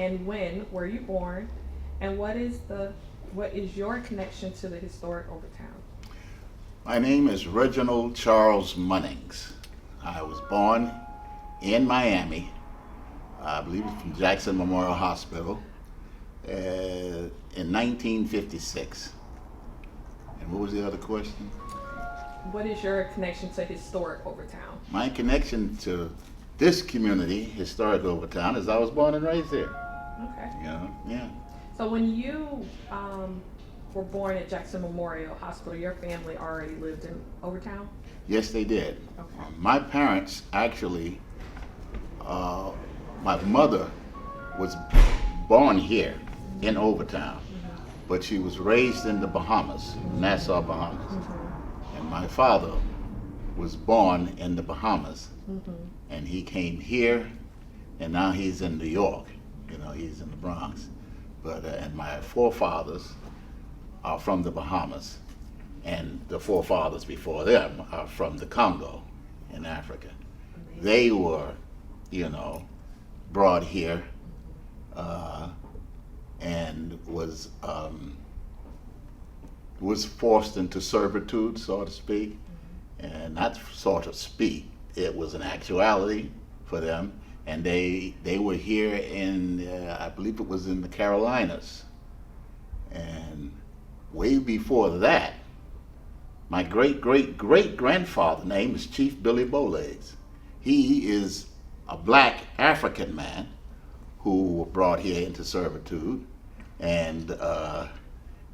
and when were you born, and what is your connection to the historic Overtown? My name is Reginald Charles Munning. I was born in Miami, I believe it's from Jackson Memorial Hospital, in 1956. And what was the other question? What is your connection to historic Overtown? My connection to this community, historic Overtown, is I was born and raised there. Okay. Yeah. So when you were born at Jackson Memorial Hospital, your family already lived in Overtown? Yes, they did. Okay. My parents actually, my mother was born here in Overtown, but she was raised in the Bahamas, Nassau, Bahamas. And my father was born in the Bahamas, and he came here, and now he's in New York. He's in the Bronx. But and my forefathers are from the Bahamas, and the forefathers before them are from the Congo in Africa. Amazing. They were, brought here and was forced into servitude, so to speak, and not sort of speak. It was an actuality for them, and they were here in, I believe it was in the Carolinas, and way before that, my great-great-great-grandfather name is Chief Billy Bowlegs. He is a black African man who were brought here into servitude, and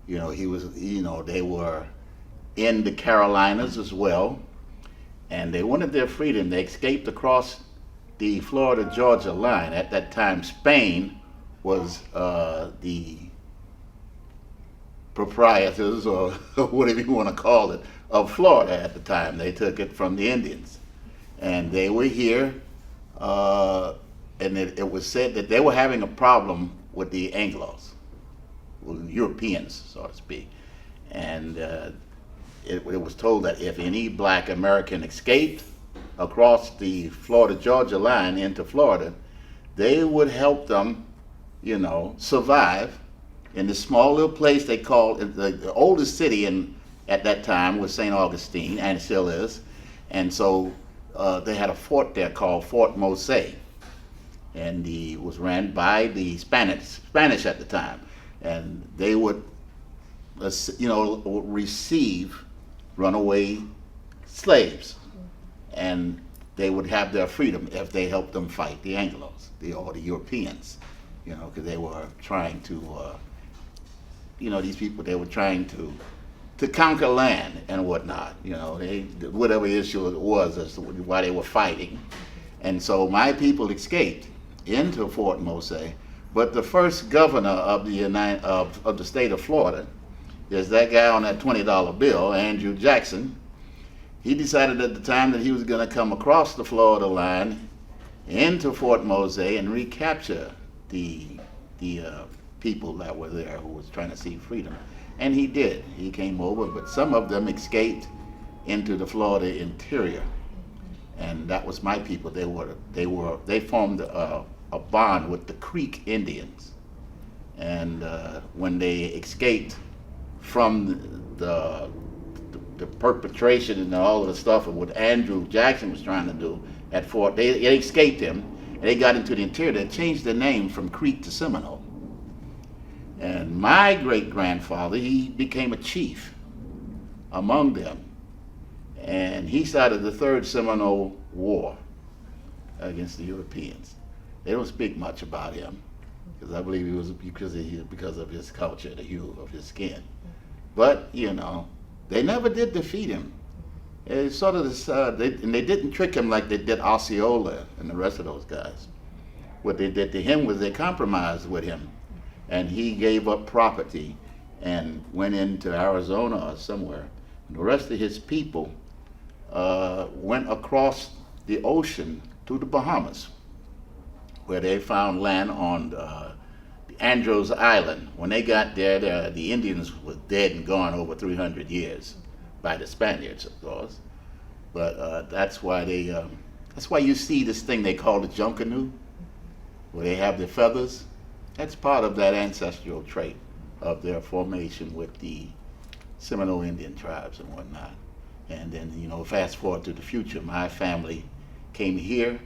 he was, they were in the Carolinas as well, and they wanted their freedom. They escaped across the Florida-Georgia line. At that time, Spain was the proprietors, or whatever you want to call it, of Florida at the time. They took it from the Indians, and they were here, and it was said that they were having a problem with the Anglos, with Europeans, so to speak, and it was told that if any black American escaped across the Florida-Georgia line into Florida, they would help them, survive in this small little place they called, the oldest city at that time was St. Augustine, and it still is. And so they had a fort there called Fort Mose, and it was ran by the Spanish at the time. And they would, receive runaway slaves, and they would have their freedom if they helped them fight the Anglos, or the Europeans, because they were trying to, these people, they were trying to conquer land and whatnot, whatever issue it was as to why they were fighting. And so my people escaped into Fort Mose, but the first governor of the state of Florida is that guy on that $20 bill, Andrew Jackson. He decided at the time that he was going to come across the Florida line into Fort Mose and recapture the people that were there who was trying to seek freedom. And he did. He came over, but some of them escaped into the Florida interior. And that was my people. They formed a bond with the Creek Indians. And when they escaped from the perpetration and all of the stuff of what Andrew Jackson was trying to do at Fort, they escaped him, and they got into the interior. They changed their name from Creek to Seminole. And my great-grandfather, he became a chief among them, and he started the Third Seminole War against the Europeans. They don't speak much about him, because I believe it was because of his culture, the hue of his skin. But they never did defeat him. It's sort of this, and they didn't trick him like they did Osceola and the rest of those guys. What they did to him was they compromised with him, and he gave up property and went into Arizona or somewhere. And the rest of his people went across the ocean to the Bahamas, where they found land on Andros Island. When they got there, the Indians were dead and gone over 300 years by the Spaniards, of course. But that's why you see this thing they call the junkanoo, where they have the feathers. That's part of that ancestral trait of their formation with the Seminole Indian tribes and whatnot. And then, fast forward to the future, my family came here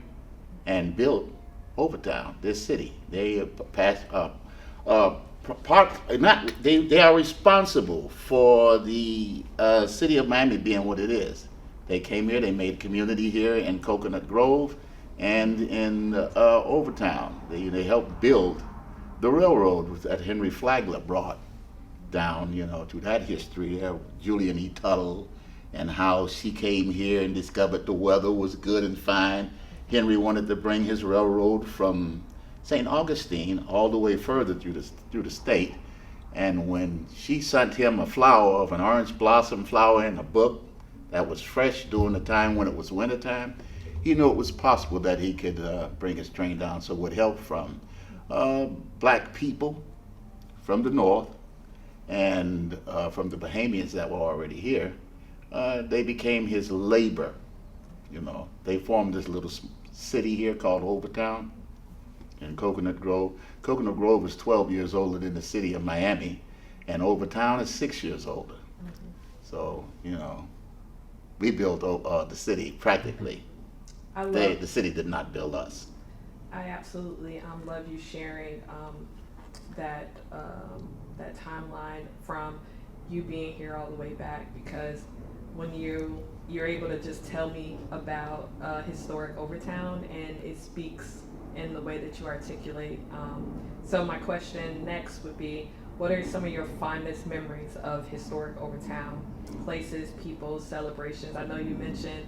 and built Overtown, this city. They passed they are responsible for the city of Miami being what it is. They came here, they made a community here in Coconut Grove and in Overtown. They helped build the railroad that Henry Flagler brought down, to that history. Julian E. Tuttle, and how she came here and discovered the weather was good and fine. Henry wanted to bring his railroad from St. Augustine all the way further through the state. And when she sent him a flower of an orange blossom flower in a book that was fresh during the time when it was wintertime, he knew it was possible that he could bring his train down. So with help from black people from the north and from the Bahamians that were already here, they became his labor. They formed this little city here called Overtown in Coconut Grove. Coconut Grove is 12 years older than the city of Miami, and Overtown is 6 years older. So, we built the city practically. The city did not build us. I absolutely love you sharing that timeline from you being here all the way back, because when you're able to just tell me about historic Overtown, and it speaks in the way that you articulate. So my question next would be, what are some of your fondest memories of historic Overtown? Places, people, celebrations. I know you mentioned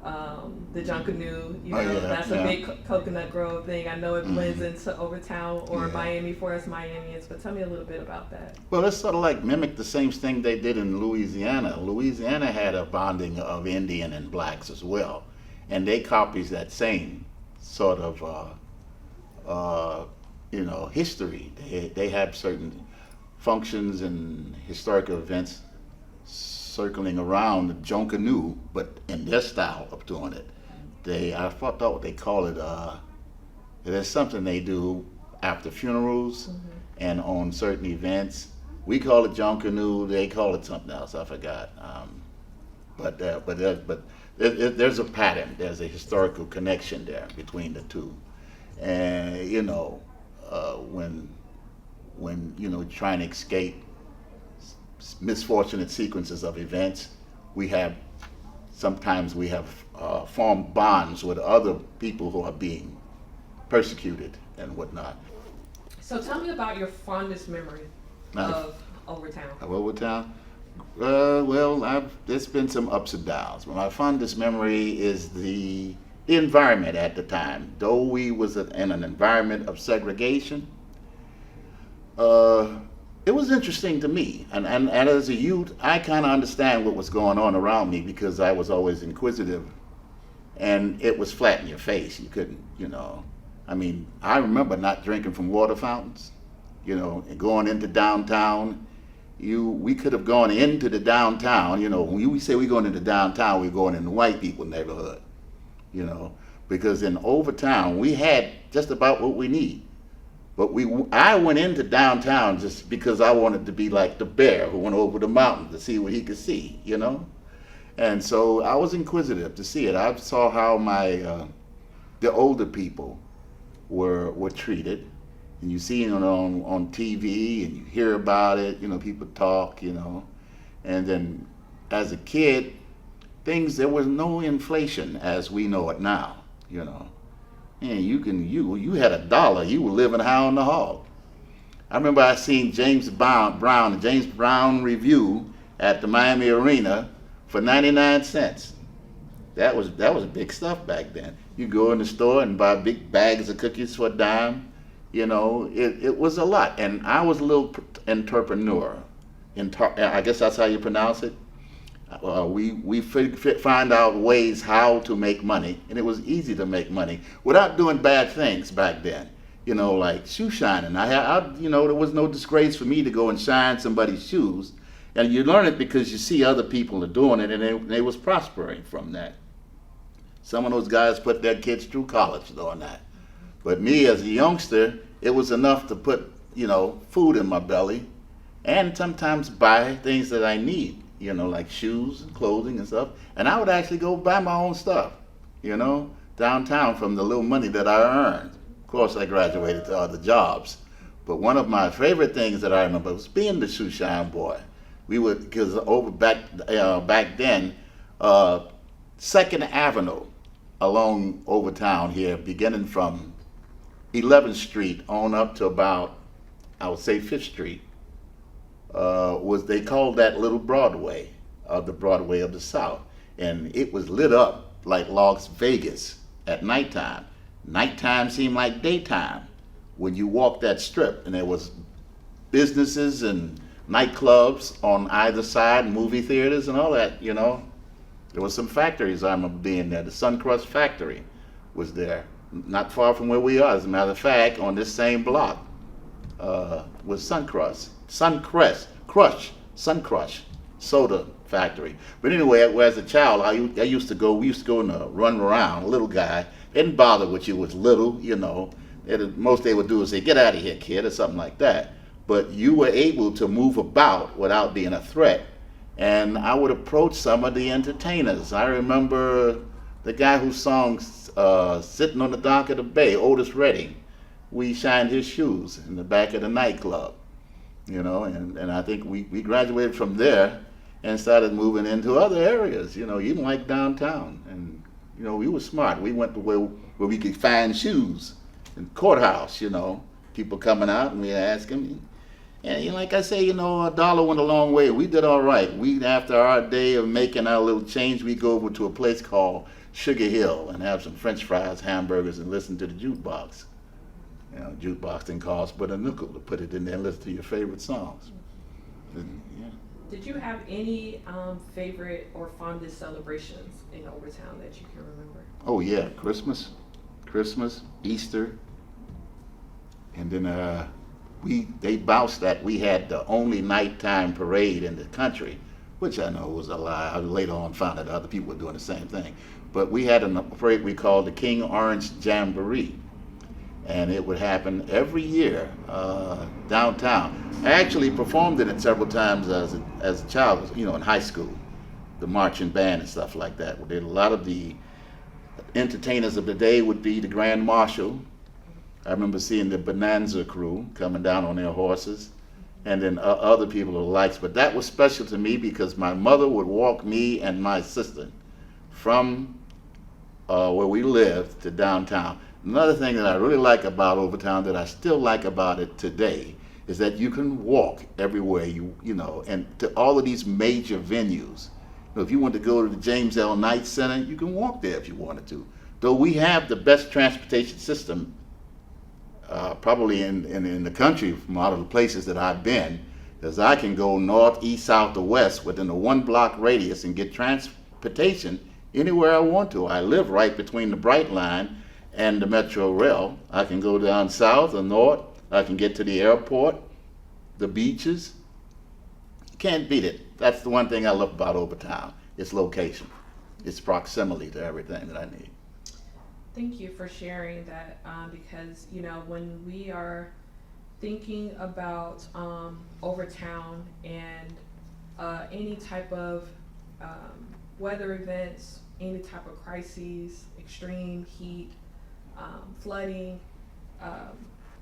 the Junkanoo, that's a big Coconut Grove thing. I know it blends into Overtown or Miami for us Miamians, but tell me a little bit about that. Well, it's sort of like mimic the same thing they did in Louisiana. Louisiana had a bonding of Indian and blacks as well, and they copies that same sort of history. They have certain functions and historical events circling around the Junkanoo, but in their style of doing it. I thought what they call it, there's something they do after funerals and on certain events. We call it Junkanoo, they call it something else, I forgot. But there's a pattern, there's a historical connection there between the two. And when trying to escape misfortunate sequences of events, sometimes we have formed bonds with other people who are being persecuted and whatnot. So tell me about your fondest memory of Overtown. Of Overtown? Well, there's been some ups and downs, but my fondest memory is the environment at the time. Though we was in an environment of segregation, it was interesting to me, and as a youth, I kind of understand what was going on around me because I was always inquisitive, and it was flat in your face. You couldn't, I remember not drinking from water fountains, and going into downtown. We could have gone into the downtown, when we say we're going into downtown, we're going in the white people neighborhood, because in Overtown, we had just about what we need. But I went into downtown just because I wanted to be like the bear who went over the mountain to see what he could see, And so I was inquisitive to see it. I saw how the older people were treated, and you see it on TV and you hear about it. People talk. And then as a kid, there was no inflation as we know it now. And you had $1, you were living high on the hog. I remember I seen James Brown Review at the Miami Arena for 99 cents. That was big stuff back then. You go in the store and buy big bags of cookies for a dime. It was a lot. And I was a little entrepreneur. I guess that's how you pronounce it. We find out ways how to make money, and it was easy to make money without doing bad things back then. Like shoe shining. There was no disgrace for me to go and shine somebody's shoes, and you learn it because you see other people are doing it, and they was prospering from that. Some of those guys put their kids through college doing that, but me as a youngster, it was enough to put, food in my belly and sometimes buy things that I need, like shoes and clothing and stuff. And I would actually go buy my own stuff, downtown from the little money that I earned. Of course, I graduated to other jobs. But one of my favorite things that I remember was being the shoe shine boy. We would, because back then, 2nd Avenue along Overtown here, beginning from 11th Street on up to about, I would say 5th Street, they called that Little Broadway, the Broadway of the South. And it was lit up like Las Vegas at nighttime. Nighttime seemed like daytime when you walked that strip, and there was businesses and nightclubs on either side, movie theaters and all that, There was some factories I remember being there. The Suncrust factory was there, not far from where we are. As a matter of fact, on this same block was Suncrust soda factory. But anyway, as a child, we used to go and run around. A little guy, didn't bother with you, was little, most they would do is say, "Get out of here, kid," or something like that. But you were able to move about without being a threat. And I would approach some of the entertainers. I remember the guy who sung Sitting on the Dock of the Bay, Otis Redding. We shined his shoes in the back of the nightclub, and I think we graduated from there and started moving into other areas, even like downtown. And, we were smart. We went to where we could find shoes in courthouse, people coming out, and we ask them. And like I say, $1 went a long way. We did all right. After our day of making our little change, we go over to a place called Sugar Hill and have some French fries, hamburgers, and listen to the jukebox. Jukebox didn't cost but a nickel to put it in there and listen to your favorite songs. Yeah. Did you have any favorite or fondest celebrations in Overtown that you can remember? Oh yeah, Christmas, Easter, and then they boused that we had the only nighttime parade in the country, which I know was a lie. I later on found out other people were doing the same thing. But we had a parade we called the King Orange Jamboree, and it would happen every year downtown. I actually performed in it several times as a child, in high school, the marching band and stuff like that. A lot of the entertainers of the day would be the Grand Marshal. I remember seeing the Bonanza crew coming down on their horses, and then other people of the likes. But that was special to me because my mother would walk me and my sister from where we lived to downtown. Another thing that I really like about Overtown, that I still like about it today, is that you can walk everywhere and to all of these major venues. If you want to go to the James L. Knight Center, you can walk there if you wanted to. Though we have the best transportation system probably in the country from out of the places that I've been, because I can go north, east, south, or west within a 1-block radius and get transportation anywhere I want to. I live right between the Bright Line and the Metro Rail. I can go down south or north. I can get to the airport, the beaches. You can't beat it. That's the one thing I love about Overtown. Its location, its proximity to everything that I need. Thank you for sharing that, because when we are thinking about Overtown and any type of weather events, any type of crises, extreme heat, flooding,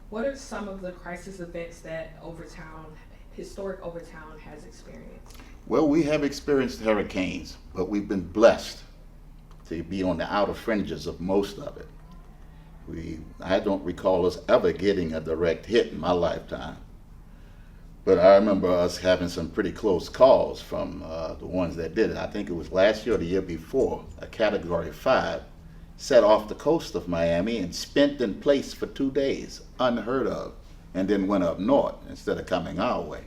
what are some of the crisis events that historic Overtown has experienced? Well, we have experienced hurricanes, but we've been blessed to be on the outer fringes of most of it. I don't recall us ever getting a direct hit in my lifetime. But I remember us having some pretty close calls from the ones that did it. I think it was last year or the year before, a Category 5 set off the coast of Miami and spent in place for 2 days, unheard of, and then went up north instead of coming our way.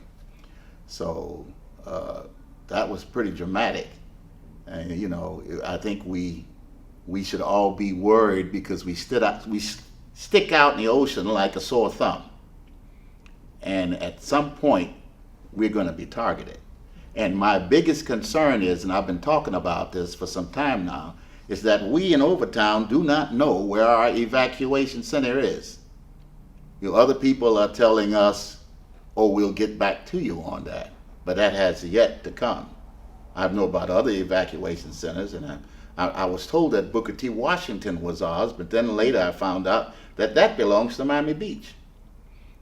So that was pretty dramatic. And I think we should all be worried because we stick out in the ocean like a sore thumb. And at some point, we're going to be targeted. And my biggest concern is, and I've been talking about this for some time now, is that we in Overtown do not know where our evacuation center is. Other people are telling us, oh, we'll get back to you on that. But that has yet to come. I know about other evacuation centers, and I was told that Booker T. Washington was ours, but then later I found out that that belongs to Miami Beach.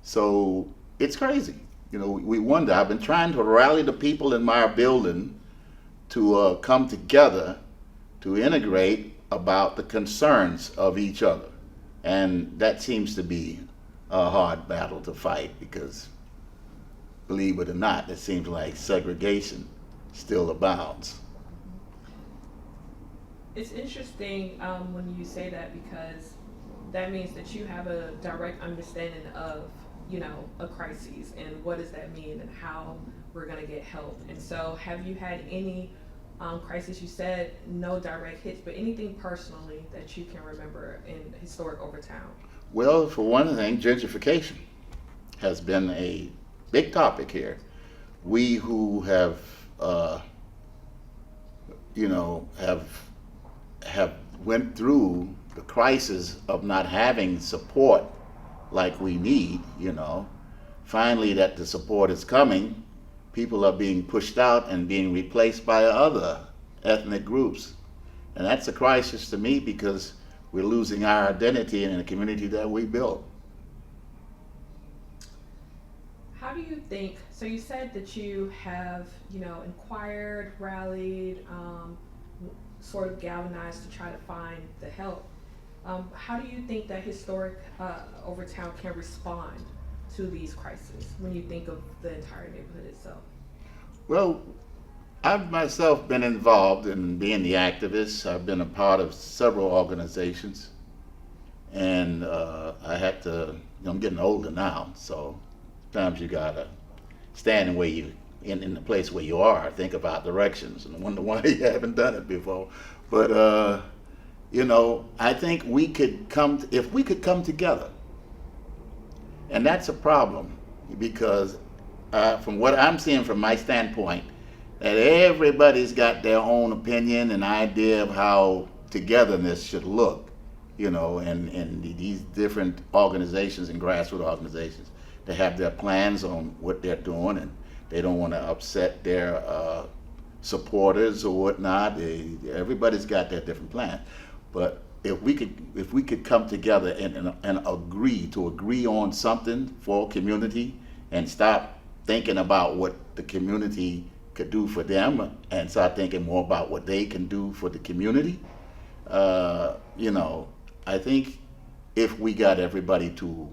So it's crazy. We wonder. I've been trying to rally the people in my building to come together to integrate about the concerns of each other. And that seems to be a hard battle to fight because, believe it or not, it seems like segregation still abounds. It's interesting when you say that, because that means that you have a direct understanding of, a crisis and what does that mean and how we're going to get help. And so have you had any crisis? You said no direct hits, but anything personally that you can remember in historic Overtown? Well, for one thing, gentrification has been a big topic here. We who have went through the crisis of not having support like we need, finally that the support is coming, people are being pushed out and being replaced by other ethnic groups. And that's a crisis to me because we're losing our identity in the community that we built. How do you think, so you said that you have, inquired, rallied, sort of galvanized to try to find the help. How do you think that historic Overtown can respond to these crises when you think of the entire neighborhood itself? Well, I've myself been involved in being the activist. I've been a part of several organizations, and I had to, I'm getting older now, so sometimes you gotta stand where you, in the place where you are, think about directions and wonder why you haven't done it before. But I think we could if we could come together, and that's a problem because from what I'm seeing from my standpoint, that everybody's got their own opinion and idea of how togetherness should look, and these different organizations and grassroots organizations, they have their plans on what they're doing, and they don't want to upset their supporters or whatnot. Everybody's got their different plans. But if we could come together and agree on something for community and stop thinking about what the community could do for them and start thinking more about what they can do for the community, I think if we got everybody to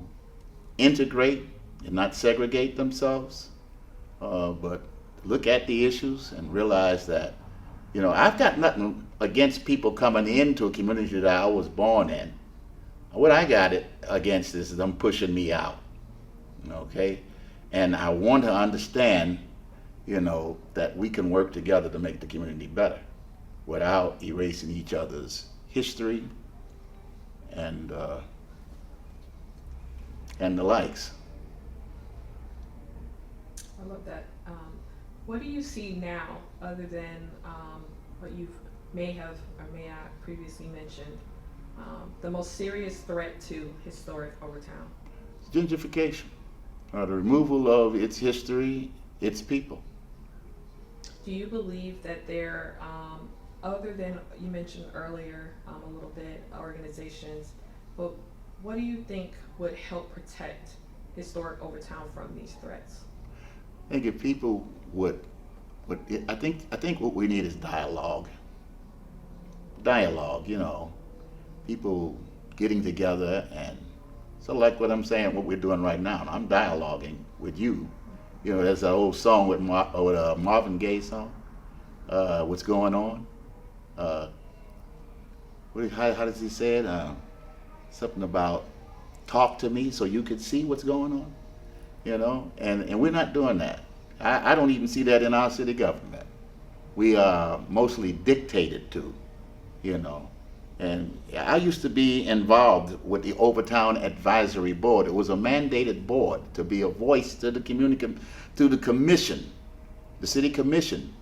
integrate and not segregate themselves, but look at the issues and realize that, I've got nothing against people coming into a community that I was born in. What I got it against is them pushing me out, okay? And I want to understand, that we can work together to make the community better without erasing each other's history and the likes. I love that. What do you see now, other than what you may have or may not previously mentioned, the most serious threat to historic Overtown? Gentrification, the removal of its history, its people. Do you believe that there, other than you mentioned earlier a little bit, organizations, but what do you think would help protect historic Overtown from these threats? I think if people would I think what we need is dialogue. People getting together, and so like what I'm saying, what we're doing right now, I'm dialoguing with you. There's an old song with Marvin Gaye song, What's Going On? How does he say it? Something about talk to me so you could see what's going on, and we're not doing that. I don't even see that in our city government. We are mostly dictated to, and I used to be involved with the Overtown Advisory Board. It was a mandated board to be a voice to the community, to the commission, the city commission,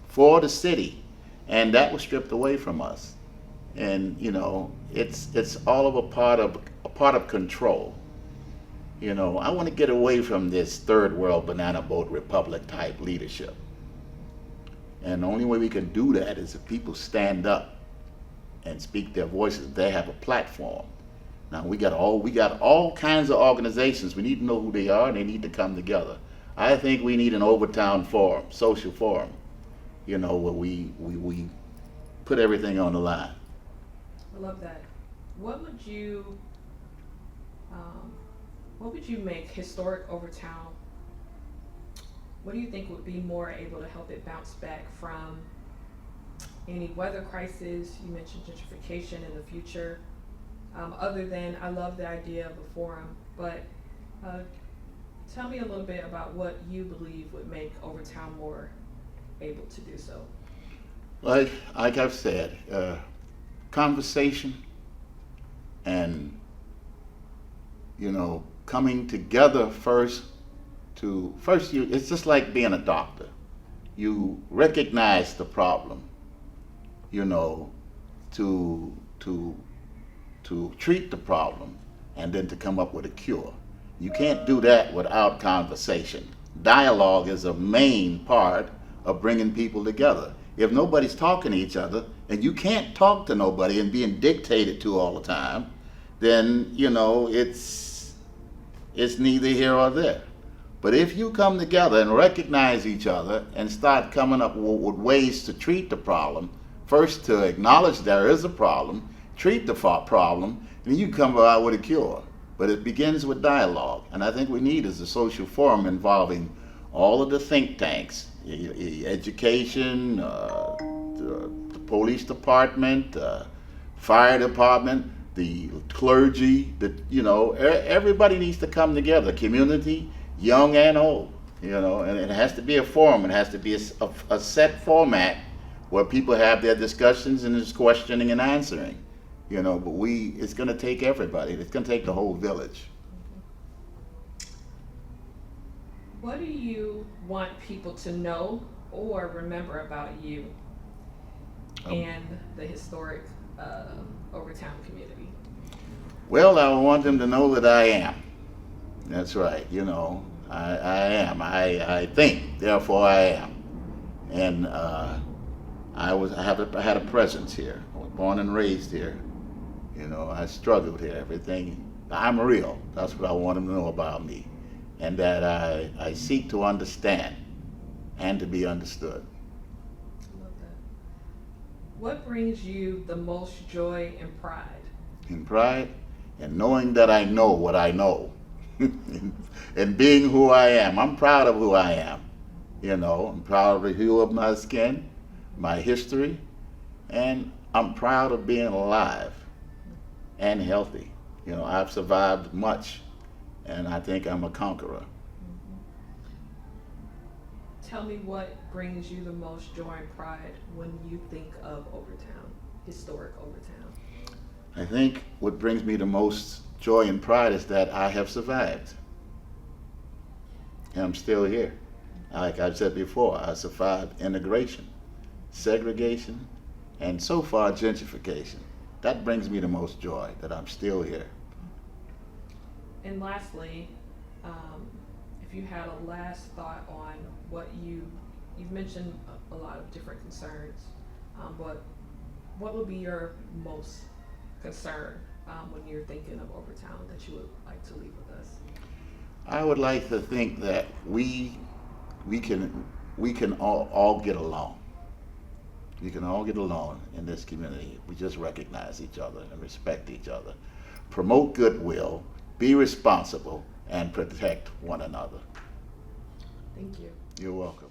for the city, and that was stripped away from us. And it's all of a part of control. You know, I want to get away from this third world banana boat republic type leadership. And the only way we can do that is if people stand up and speak their voices. They have a platform. Now we got all kinds of organizations. We need to know who they are, and they need to come together. I think we need an Overtown forum, social forum, you know, where we put everything on the line. I love that. What would you make historic Overtown? What do you think would be more able to help it bounce back from any weather crisis? You mentioned gentrification in the future. Other than, I love the idea of a forum, but tell me a little bit about what you believe would make Overtown more able to do so. Like I've said, conversation and, you know, coming together first. It's just like being a doctor. You recognize the problem, you know, to treat the problem, and then to come up with a cure. You can't do that without conversation. Dialogue is a main part of bringing people together. If nobody's talking to each other, and you can't talk to nobody and being dictated to all the time, then, you know, it's neither here or there. But if you come together and recognize each other and start coming up with ways to treat the problem, first to acknowledge there is a problem, treat the problem, and you come out with a cure. But it begins with dialogue. And I think we need is a social forum involving all of the think tanks, education, the police department, fire department, the clergy, you know, everybody needs to come together, community, young and old, you know, and it has to be a forum. It has to be a set format where people have their discussions and there's questioning and answering, you know, but it's going to take everybody. It's going to take the whole village. What do you want people to know or remember about you and the historic Overtown community? Well, I want them to know that I am. That's right, you know, I am. I think, therefore I am. And I had a presence here. I was born and raised here. You know, I struggled here. Everything. I'm real. That's what I want them to know about me. And that I seek to understand and to be understood. I love that. What brings you the most joy and pride? In pride, and knowing that I know what I know. And being who I am. I'm proud of who I am. You know, I'm proud of the hue of my skin, my history, and I'm proud of being alive and healthy. You know, I've survived much, and I think I'm a conqueror. Tell me what brings you the most joy and pride when you think of Overtown, historic Overtown. I think what brings me the most joy and pride is that I have survived. And I'm still here. Like I've said before, I survived integration, segregation, and so far gentrification. That brings me the most joy, that I'm still here. And lastly, if you had a last thought on what you've mentioned a lot of different concerns, but what would be your most concern when you're thinking of Overtown that you would like to leave with us? I would like to think that we can all get along. We can all get along in this community. We just recognize each other and respect each other. Promote goodwill, be responsible, and protect one another. Thank you. You're welcome.